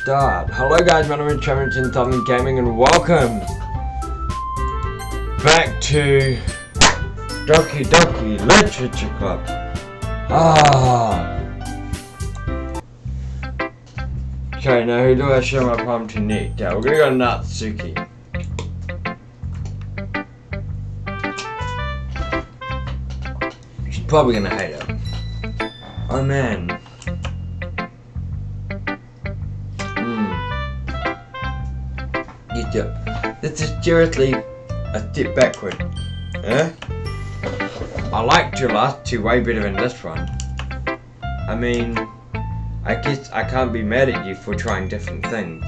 start. Hello guys, my name is Doki Gaming and welcome back to Doki Literature Club. Okay, now who do I show my poem to next? We're gonna go Natsuki. She's probably gonna hate it. Oh man. This is seriously a step backward. I liked your last two way better than this one. I mean, I guess I can't be mad at you for trying different things.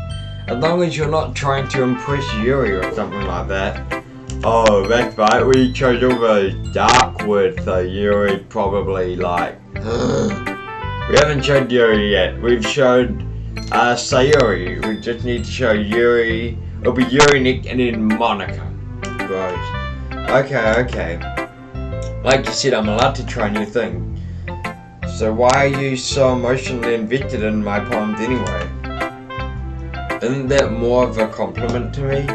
As long as you're not trying to impress Yuri or something like that. Oh, that's right, we chose all those dark words, so Yuri probably like... We haven't showed Yuri yet. We've showed Sayuri. We just need to show Yuri. It'll be Yuri, Nick, and then Monica. Gross. Okay. Like you said, I'm allowed to try new things. So why are you so emotionally invested in my poems anyway? Isn't that more of a compliment to me?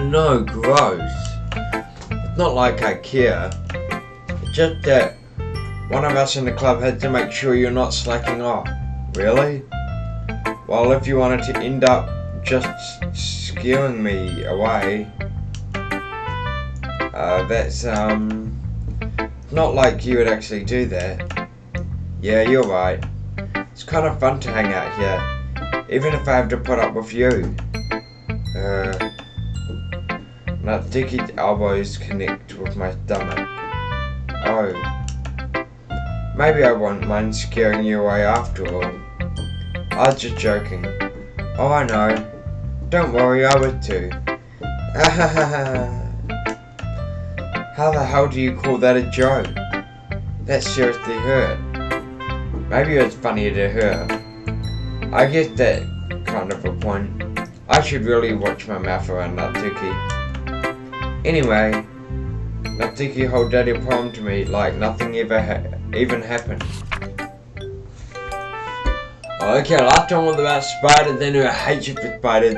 No, gross. It's not like I care. It's just that one of us in the club had to make sure you're not slacking off. Really? Well, if you wanted to end up just scaring me away, that's not like you would actually do that. Yeah, you're right. It's kind of fun to hang out here, even if I have to put up with you. Natsuki's elbows connect with my stomach. Oh. Maybe I won't mind scaring you away after all. I was just joking. Oh, I know. Don't worry, I would too. How the hell do you call that a joke? That seriously hurt. Maybe it was funny to her. I guess that kind of a point. I should really watch my mouth around Natsuki. Anyway, Natsuki hold daddy poem to me like nothing ever even happened. Okay, last time was about spiders and her hatred for spiders.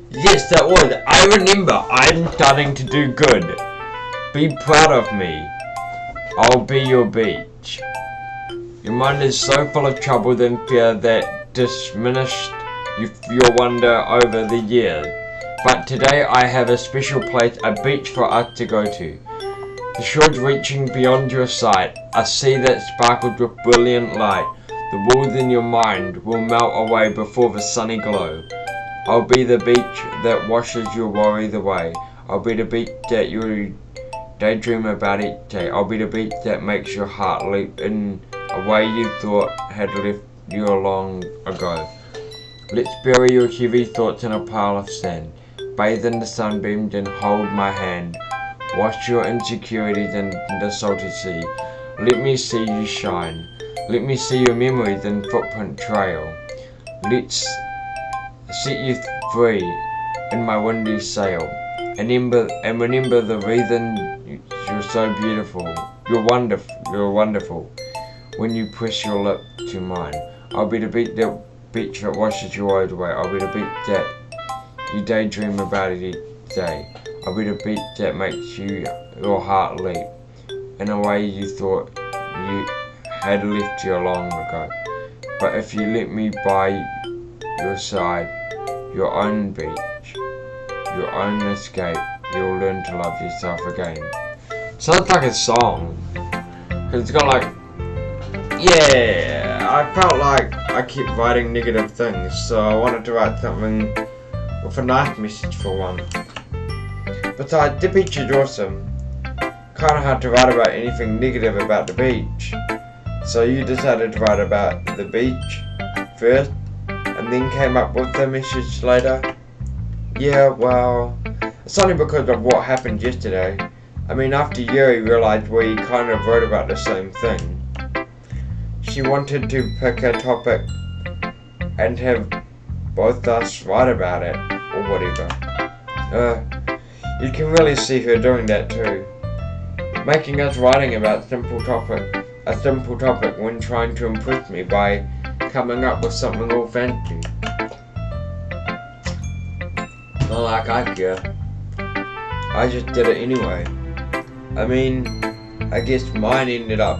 Yes, that was. I remember. I'm starting to do good. Be proud of me. I'll be your beach. Your mind is so full of trouble and fear that diminished your wonder over the years. But today I have a special place, a beach for us to go to. The shores reaching beyond your sight, a sea that sparkles with brilliant light. The walls in your mind will melt away before the sunny glow. I'll be the beach that washes your worries away. I'll be the beach that you daydream about each day. I'll be the beach that makes your heart leap in a way you thought had left you long ago. Let's bury your heavy thoughts in a pile of sand. Bathe in the sunbeams and hold my hand. Wash your insecurities in the salty sea. Let me see you shine. Let me see your memories and footprint trail. Let's set you free in my windy sail. And remember the reason you're so beautiful. You're wonderful. When you press your lip to mine. I'll be the beach that washes your worries away. I'll be the beach that you daydream about it each day. I'll be the beach that makes your heart leap in a way you thought you had left you long ago. But if you let me by your side, your own beach, your own escape, you'll learn to love yourself again. Sounds like a song. It's got like, yeah, I felt like I kept writing negative things, so I wanted to write something with a nice message for one. Besides, the beach is awesome. Kinda hard to write about anything negative about the beach. So you decided to write about the beach first, and then came up with the message later? Yeah, well, it's only because of what happened yesterday. I mean, after Yuri realized we kind of wrote about the same thing. She wanted to pick a topic and have both us write about it, or whatever. You can really see her doing that too. Making us writing about simple topics. a simple topic when trying to impress me by coming up with something all fancy. Not like I care. I just did it anyway. I mean, I guess mine ended up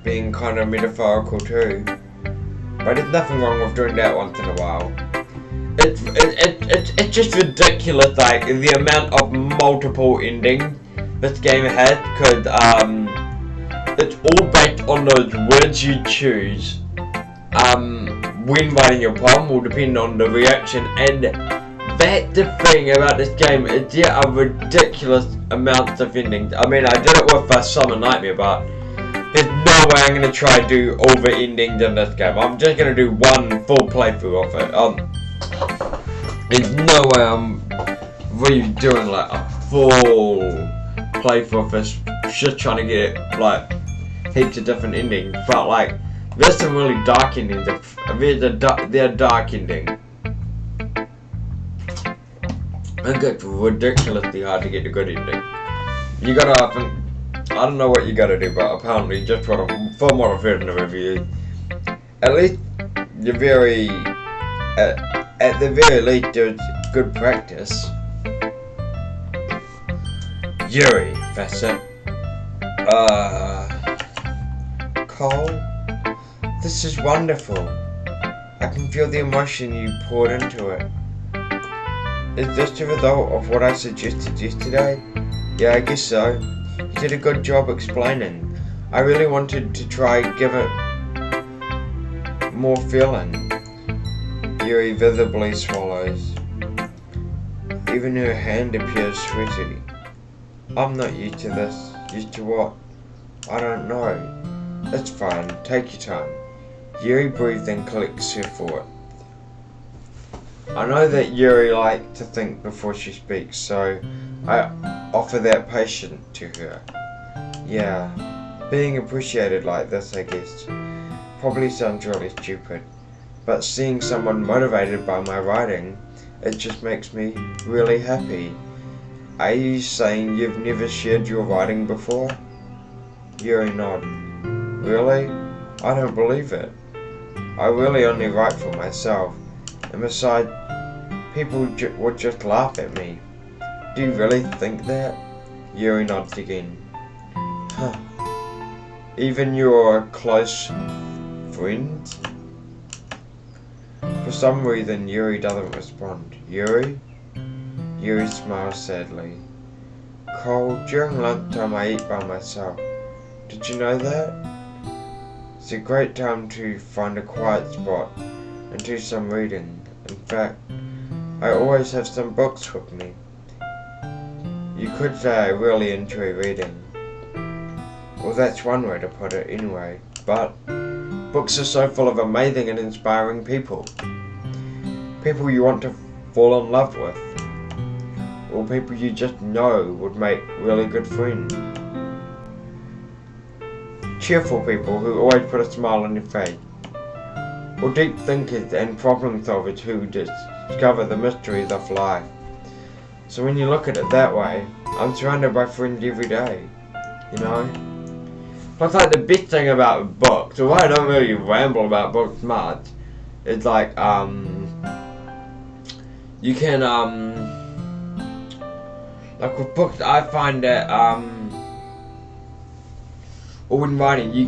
being kind of metaphorical too. But there's nothing wrong with doing that once in a while. It's just ridiculous, like the amount of multiple endings this game has, because it's all based on those words you choose when writing your poem will depend on the reaction, and that's the thing about this game, is there are ridiculous amounts of endings. I mean, I did it with Summer Nightmare, but there's no way I'm gonna try to do all the endings in this game. I'm just gonna do one full playthrough of it. There's no way I'm really doing like a full playthrough of this, just trying to get like heaps of different endings. But like, there's some really dark endings. They're dark endings. I think it's ridiculously hard to get a good ending. You gotta, I don't know what you gotta do, but apparently, just from what I've heard in the review, at least you're very, at the very least, there's good practice. Yuri, that's it. Cole, this is wonderful. I can feel the emotion you poured into it. Is this the result of what I suggested yesterday? Yeah, I guess so. You did a good job explaining. I really wanted to try give it more feeling. Yuri visibly swallows. Even her hand appears sweaty. I'm not used to this. Used to what? I don't know. It's fine. Take your time. Yuri breathes and collects her thoughts. I know that Yuri likes to think before she speaks, so I offer that patience to her. Yeah, being appreciated like this, I guess, probably sounds really stupid, but seeing someone motivated by my writing, it just makes me really happy. Are you saying you've never shared your writing before? Yuri nods. Really? I don't believe it. I really only write for myself. And besides, people would just laugh at me. Do you really think that? Yuri nods again. Huh. Even your close friends? For some reason, Yuri doesn't respond. Yuri? Yuri smiles sadly. Cole, during lunchtime I eat by myself. Did you know that? It's a great time to find a quiet spot and do some reading. In fact, I always have some books with me. You could say I really enjoy reading. Well, that's one way to put it anyway, but books are so full of amazing and inspiring people. People you want to fall in love with, or people you just know would make really good friends. Cheerful people who always put a smile on your face. Or deep thinkers and problem solvers who discover the mysteries of life. So when you look at it that way, I'm surrounded by friends every day, you know? Plus, like, the best thing about books, or why I don't really ramble about books much, is like, you can, like with books, I find that, or when writing, you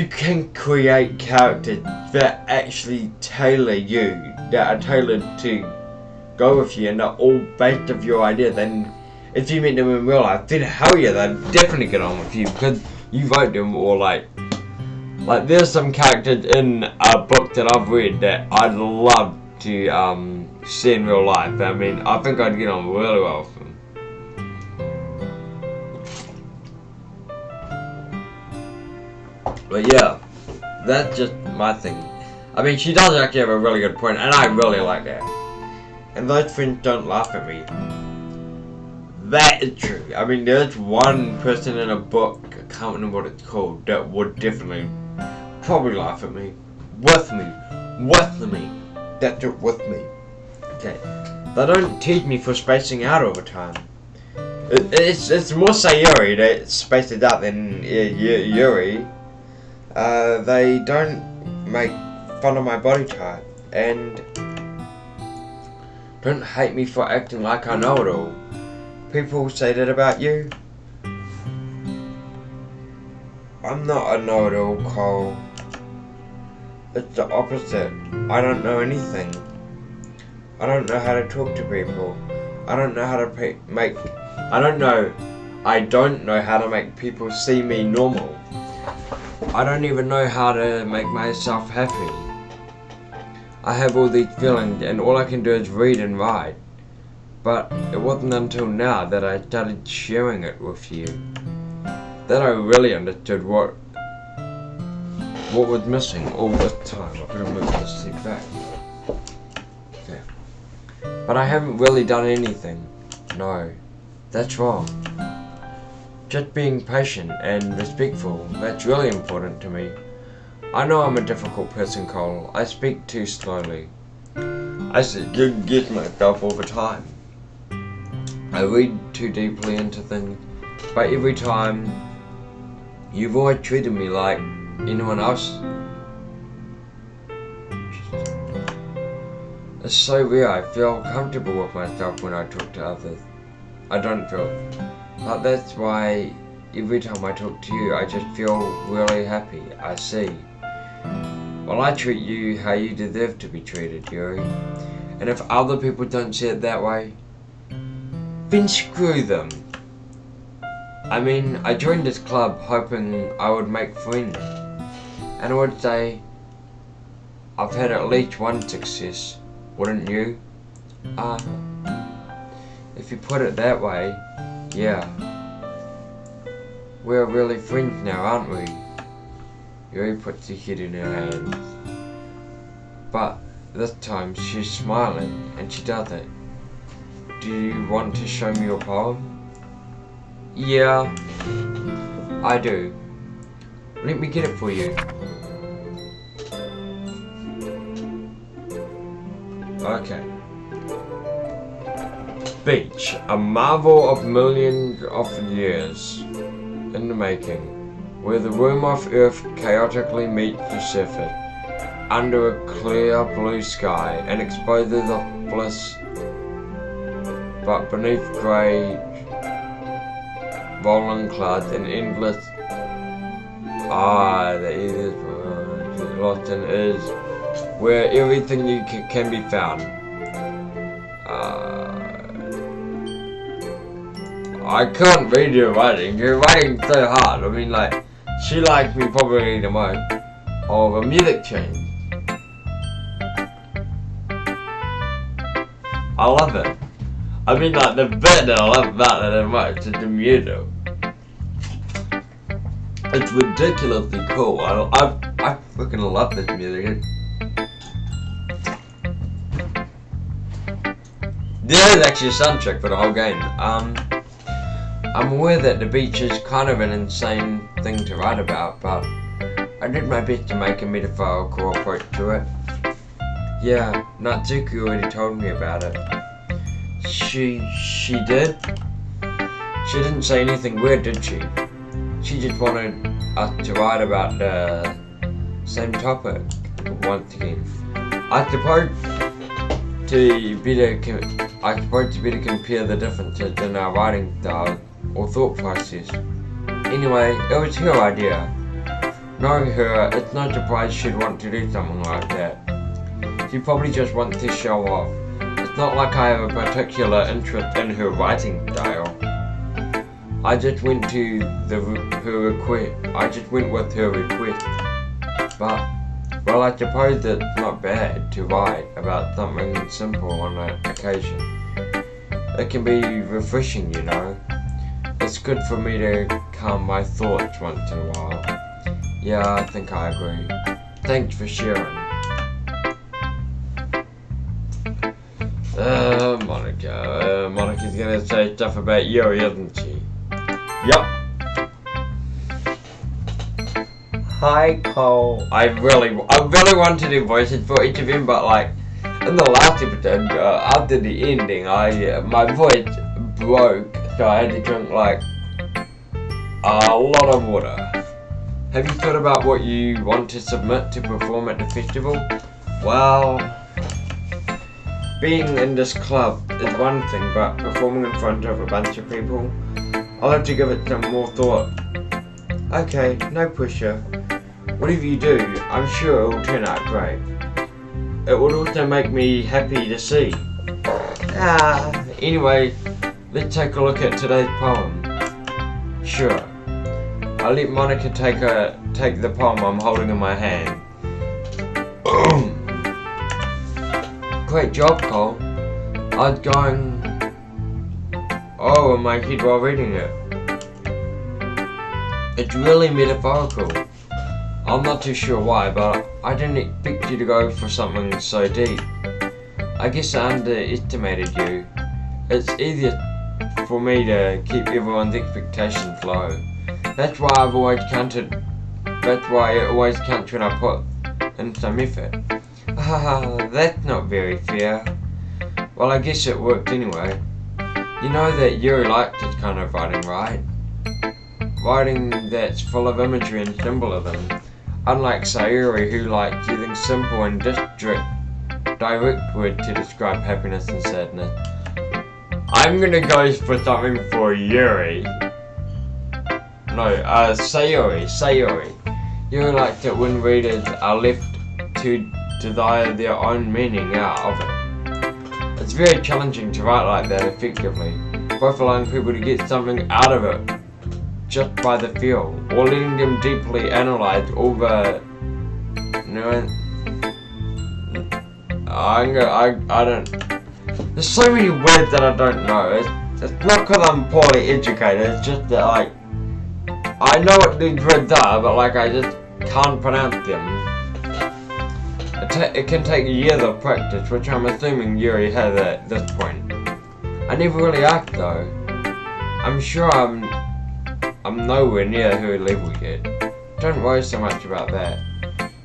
can create characters that actually tailor you, that are tailored to go with you, and are all based off your ideas. And if you meet them in real life, then hell yeah, they'll definitely get on with you, because you wrote them. Or like there's some characters in a book that I've read that I'd love to see in real life. I mean, I think I'd get on really well with them. But yeah, that's just my thing. I mean, she does actually have a really good point, and I really like that. And those friends don't laugh at me. That is true. I mean, there's one person in a book, I can't remember what it's called, that would definitely probably laugh at me. With me. That's it, with me. Okay. They don't tease me for spacing out over time. It's more Sayuri that spaced it out than Yuri. They don't make fun of my body type and don't hate me for acting like I know it all. People say that about you. I'm not a know-it-all, Cole. It's the opposite. I don't know anything. I don't know how to talk to people. I don't know how to I don't know how to make people see me normal. I don't even know how to make myself happy. I have all these feelings and all I can do is read and write. But it wasn't until now that I started sharing it with you that I really understood what was missing all this time. I'm gonna move this seat back. Okay. But I haven't really done anything. No, that's wrong. Just being patient and respectful, that's really important to me. I know I'm a difficult person, Cole. I speak too slowly. I get myself all the time. I read too deeply into things, but every time you've always treated me like anyone else. It's so rare. I feel comfortable with myself when I talk to others. I don't feel, but that's why every time I talk to you, I just feel really happy. I see. Well, I treat you how you deserve to be treated, Yuri. And if other people don't see it that way, then screw them. I mean, I joined this club hoping I would make friends. And I would say, I've had at least one success, wouldn't you? If you put it that way, yeah. We're really friends now, aren't we? Yuri puts her head in her hands. But this time she's smiling and she does it. Do you want to show me your poem? Yeah, I do. Let me get it for you. Okay. Beach, a marvel of millions of years in the making, where the womb of Earth chaotically meets the surface, under a clear blue sky, and exposes of bliss, but beneath grey rolling clouds and endless the easiest lost in is where everything you can be found. I can't read your writing. Your writing's so hard. I mean, like, she likes me probably the most. Oh, the music change. I love it. I mean, like, the bit that I love about it the most is the music. It's ridiculously cool. I freaking love this music. There is actually a soundtrack for the whole game. I'm aware that the beach is kind of an insane thing to write about, but I did my best to make a metaphorical approach to it. Yeah, Natsuki already told me about it. She did? She didn't say anything weird, did she? She just wanted us to write about the same topic once again. I suppose to better compare the differences in our writing style or thought process. Anyway, it was her idea. Knowing her, it's no surprise she'd want to do something like that. She probably just wants to show off. It's not like I have a particular interest in her writing style. I just went with her request. But, well, I suppose it's not bad to write about something simple on an occasion. It can be refreshing, you know. It's good for me to calm my thoughts once in a while. Yeah, I think I agree. Thanks for sharing. Monica. Monica's gonna say stuff about Yuri, isn't she? Yup. Hi, Cole. I really wanted to voice it for each of them, but like in the last episode, after the ending, my voice broke so I had to drink like a lot of water. Have you thought about what you want to submit to perform at the festival? Well, being in this club is one thing, but performing in front of a bunch of people, I'll have to give it some more thought. Okay, no pressure. Whatever you do, I'm sure it will turn out great. It would also make me happy to see. Anyway, let's take a look at today's poem. Sure. I'll let Monica take the poem I'm holding in my hand. Great job, Cole. I was going in my head while reading it. It's really metaphorical. I'm not too sure why, but I didn't expect you to go for something so deep. I guess I underestimated you. It's easier for me to keep everyone's expectations low. That's why it always counts when I put in some effort. That's not very fair. Well, I guess it worked anyway. You know that Yuri liked this kind of writing, right? Writing that's full of imagery and symbolism. Unlike Sayuri, who liked using simple and direct words to describe happiness and sadness. I'm gonna go for something for Yuri. No, Sayuri. Yuri liked it when readers are left to desire their own meaning out of it. It's very challenging to write like that effectively, both allowing people to get something out of it just by the feel, or letting them deeply analyze all the I don't. There's so many words that I don't know. It's not because I'm poorly educated. It's just that I know what these words are, but I just can't pronounce them. It can take years of practice, which I'm assuming Yuri has at this point. I never really asked though. I'm sure I'm nowhere near her level yet. Don't worry so much about that.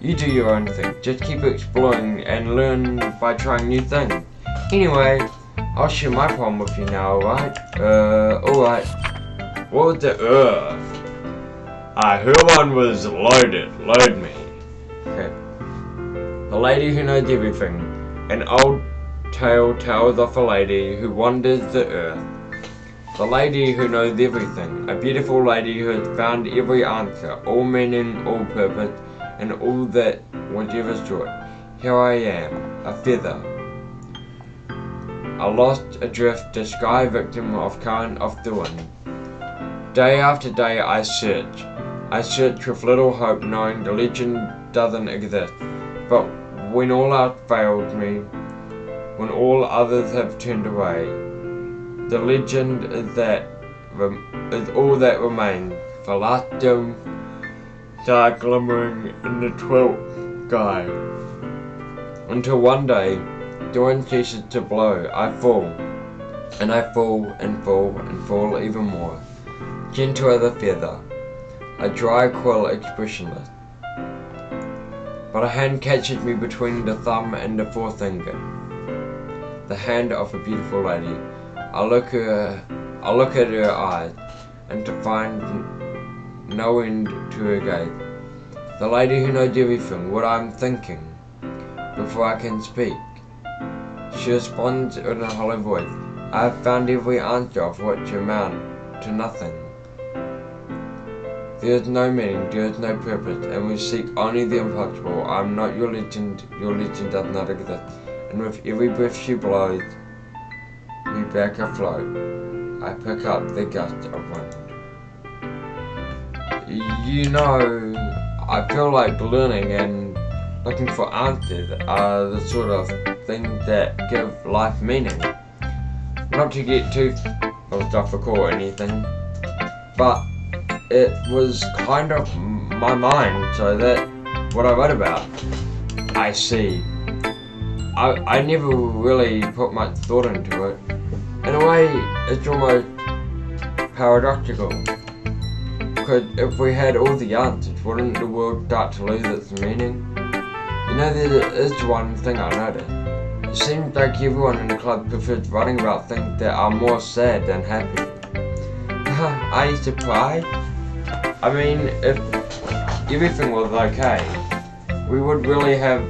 You do your own thing. Just keep exploring and learn by trying new things. Anyway, I'll share my poem with you now, alright? Alright. What was the her one was loaded. Load me. Okay. The lady who knows everything. An old tale tells of a lady who wanders the earth. The lady who knows everything. A beautiful lady who has found every answer, all meaning, all purpose, and all that was ever sought. Here I am, a feather. A lost, adrift, a sky victim of current of the wind. Day after day I search. I search with little hope, knowing the legend doesn't exist. But when all else fails me, when all others have turned away, the legend is all that remains. The last dim star glimmering in the 12th sky. Until one day, the wind ceases to blow. I fall, and I fall and fall and fall even more. Gentle as a feather, a dry quill expressionless. But a hand catches me between the thumb and the forefinger. The hand of a beautiful lady. I look at her eyes, and to find no end to her gaze. The lady who knows everything, what I'm thinking, before I can speak. She responds in a hollow voice. I have found every answer of which amount to nothing. There is no meaning, there is no purpose, and we seek only the impossible. I am not your legend does not exist. And with every breath she blows me back afloat, I pick up the gust of wind. You know, I feel like learning and looking for answers are the sort of things that give life meaning. Not to get too philosophical or anything, but it was kind of my mind, so that what I wrote about, I see. I never really put much thought into it. In a way, it's almost paradoxical. Because if we had all the answers, wouldn't the world start to lose its meaning? You know, there is one thing I noticed. It seems like everyone in the club prefers writing about things that are more sad than happy. Are you surprised? I mean, if everything was okay, we wouldn't really have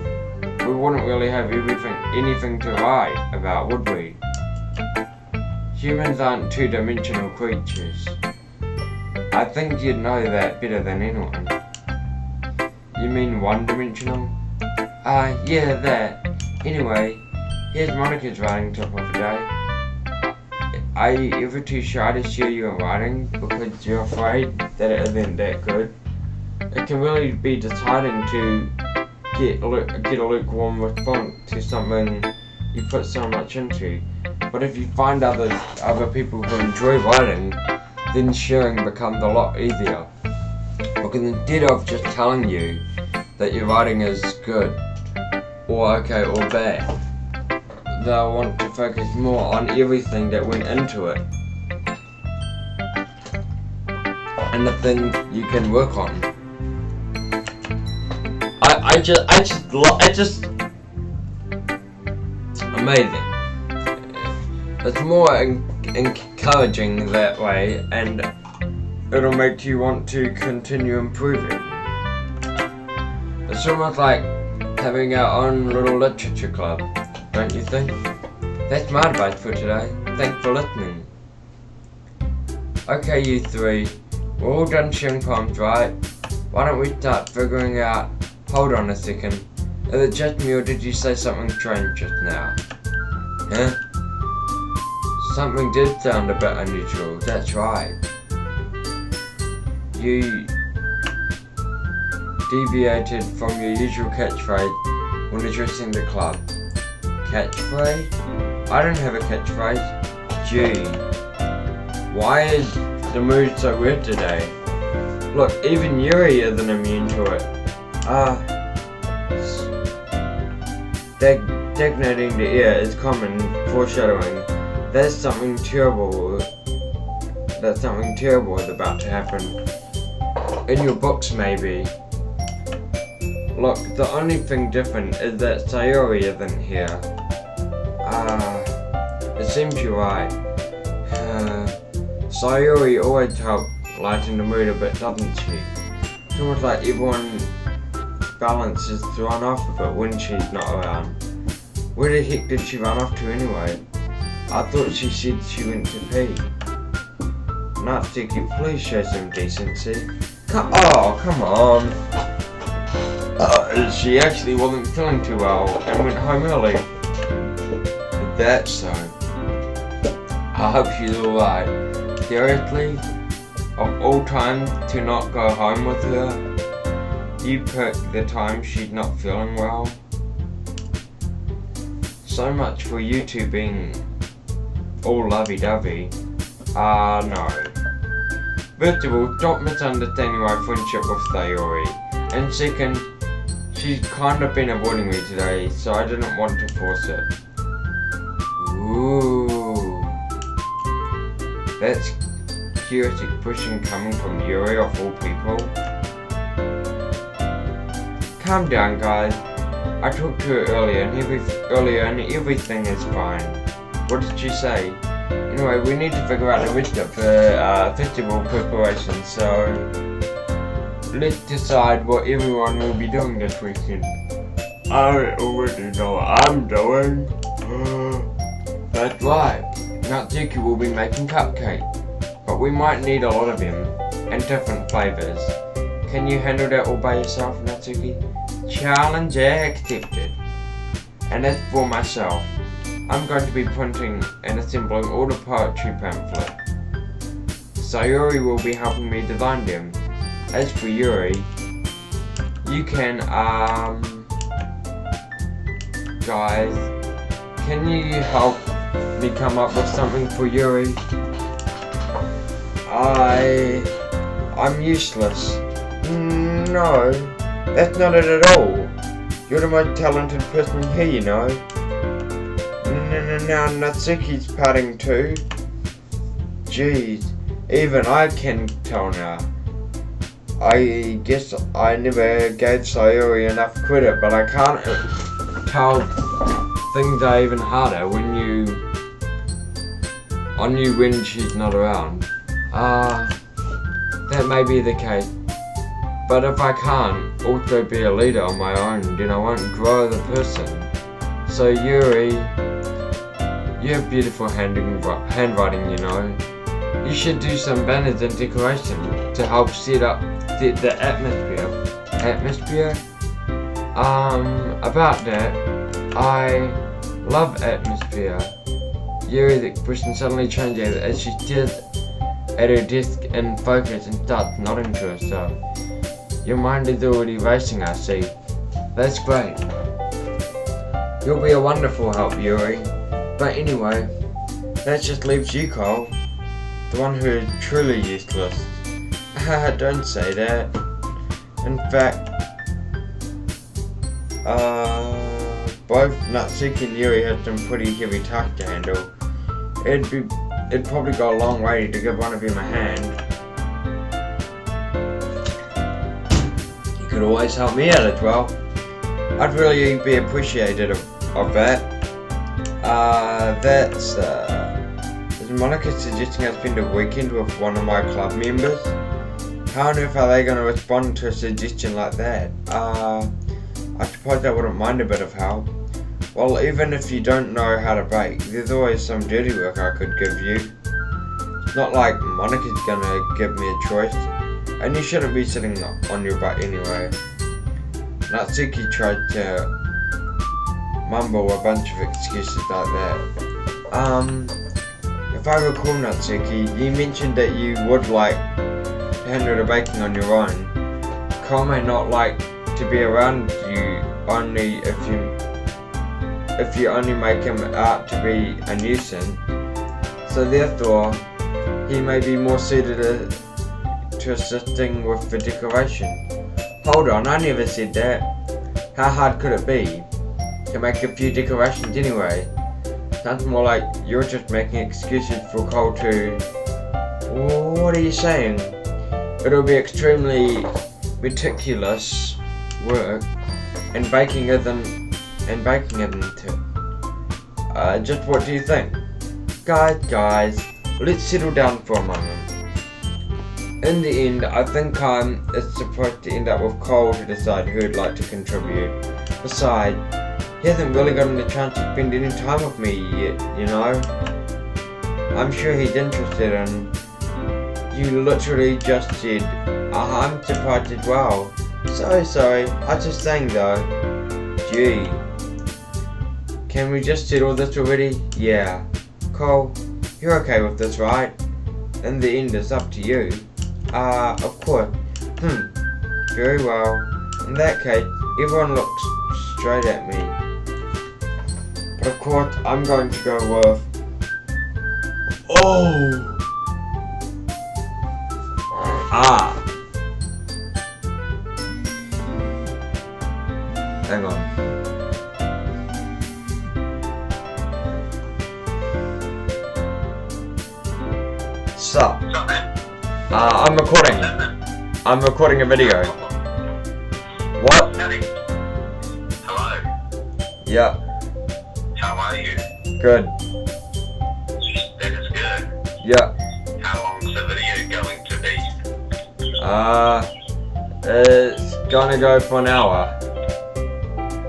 anything to write about, would we? Humans aren't two-dimensional creatures. I think you'd know that better than anyone. You mean one-dimensional? Yeah, that. Anyway, here's Monica's writing tip of the day. Are you ever too shy to share your writing because you're afraid that it isn't that good? It can really be disheartening to get a lukewarm response to something you put so much into. But if you find other people who enjoy writing, then sharing becomes a lot easier. Because instead of just telling you that your writing is good, or okay, or bad, they'll want to focus more on everything that went into it and the things you can work on. It's just amazing. It's more encouraging that way, and it'll make you want to continue improving. It's almost like having our own little literature club, don't you think? That's my advice for today. Thanks for listening. Okay, you three, we're all done sharing poems, right? Why don't we start figuring out... Hold on a second. Is it just me, or did you say something strange just now? Huh? Something did sound a bit unusual, that's right. You deviated from your usual catchphrase when addressing the club. Catchphrase? I don't have a catchphrase. Gee, why is the mood so weird today? Look, even Yuri isn't immune to it. Stagnating the air is common foreshadowing. That's something terrible is about to happen. In your books, maybe. Look, the only thing different is that Sayori isn't here. It seems you're right. Sayori always helps lighten the mood a bit, doesn't she? It's almost like everyone's balance is thrown off of it when she's not around. Where the heck did she run off to anyway? I thought she said she went to pee. Natsuki, please show some decency. Come on. She actually wasn't feeling too well and went home early. Is that so? I hope she's alright. Seriously? Of all times to not go home with her, you picked the time she's not feeling well? So much for you two being all lovey-dovey. No. First of all, stop misunderstanding my friendship with Sayori. And second, she's kind of been avoiding me today, so I didn't want to force it. Ooh. That's curious expression coming from Yuri of all people. Calm down, guys. I talked to her earlier and everything is fine. What did she say? Anyway, we need to figure out the rest of the festival preparation, so let's decide what everyone will be doing this weekend. I already know what I'm doing. That's right. Natsuki will be making cupcakes, but we might need a lot of them, and different flavors. Can you handle that all by yourself, Natsuki? Challenge accepted. And as for myself, I'm going to be printing and assembling all the poetry pamphlets. Sayori will be helping me design them. As for Yuri, you can, guys, can you help me come up with something for Yuri? I'm useless. No, that's not it at all. You're the most talented person here, you know. Now Natsuki's parting too. Jeez, even I can tell now. I guess I never gave Sayori enough credit, but I can't tell things are even harder when she's not around. That may be the case. But if I can't also be a leader on my own, then I won't grow as a person. So Yuri, you have beautiful handwriting, you know. You should do some banners and decoration to help set up the atmosphere. About that, I love atmosphere. Yuri's expression suddenly changes as she stares at her desk in focus and starts nodding to herself. Your mind is already racing, I see. That's great. You'll be a wonderful help, Yuri. But anyway, that just leaves you, Cole. The one who is truly useless. Don't say that. In fact, both Natsuki and Yuri had some pretty heavy tasks to handle. It'd probably go a long way to give one of them a hand. You could always help me out as well. I'd really be appreciative of that. Is Monica suggesting I spend a weekend with one of my club members? How on earth are they going to respond to a suggestion like that? I suppose I wouldn't mind a bit of help. Well, even if you don't know how to bake, there's always some dirty work I could give you. It's not like Monica's gonna give me a choice, and you shouldn't be sitting on your butt anyway. Natsuki tried to mumble a bunch of excuses like that. If I recall, Natsuki, you mentioned that you would like to handle the baking on your own. Cole may not like to be around you only if you only make him out to be a nuisance, so therefore he may be more suited to assisting with the decoration. Hold on, I never said that. How hard could it be to make a few decorations anyway? Sounds more like you're just making excuses for Cole to... What are you saying? It'll be extremely meticulous work, and baking isn't it? Just what do you think? Guys, let's settle down for a moment. In the end, I think it's supposed to end up with Cole to decide who'd like to contribute. Besides, he hasn't really gotten the chance to spend any time with me yet, you know? I'm sure he's interested in... You literally just said, I'm surprised as well. So sorry, I was just saying though. Gee. Can we just settle this already? Yeah. Cole, you're okay with this, right? In the end, it's up to you. Of course. Very well. In that case, everyone looks straight at me. But of course, I'm going to go with... Oh! Hang on. Sup? I'm recording. I'm recording a video. What? Hello. Yeah. How are you? Good. That is good. Yeah. How long's the video going to be? It's gonna go for an hour.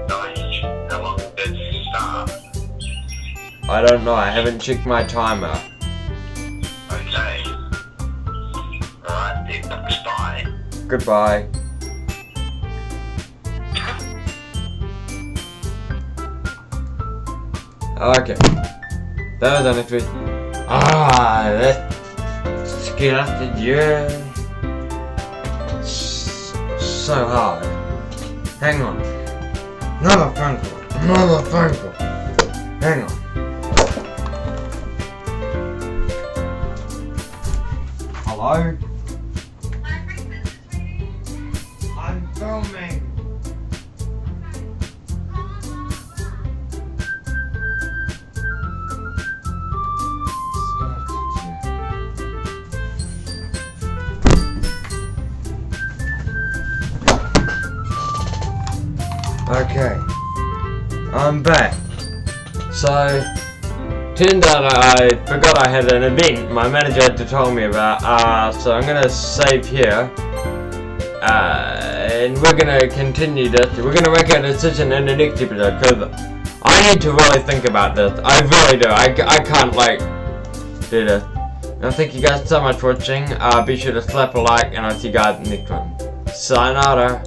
Nice. How long did it start? I don't know, I haven't checked my timer. Okay. Alright, then, bye. Goodbye. Okay. That was unexpected. Let's get up to you. So hard. Hang on. Another phone call. Hang on. Hello? I'm filming. Okay, I'm back. So, Turned out I forgot I had an event my manager had to tell me about, so I'm gonna save here. And we're gonna continue this. We're gonna make a decision in the next episode, because I need to really think about this. I really do. I can't, like, do this. And thank you guys so much for watching. Be sure to slap a like, and I'll see you guys in the next one. Sayonara.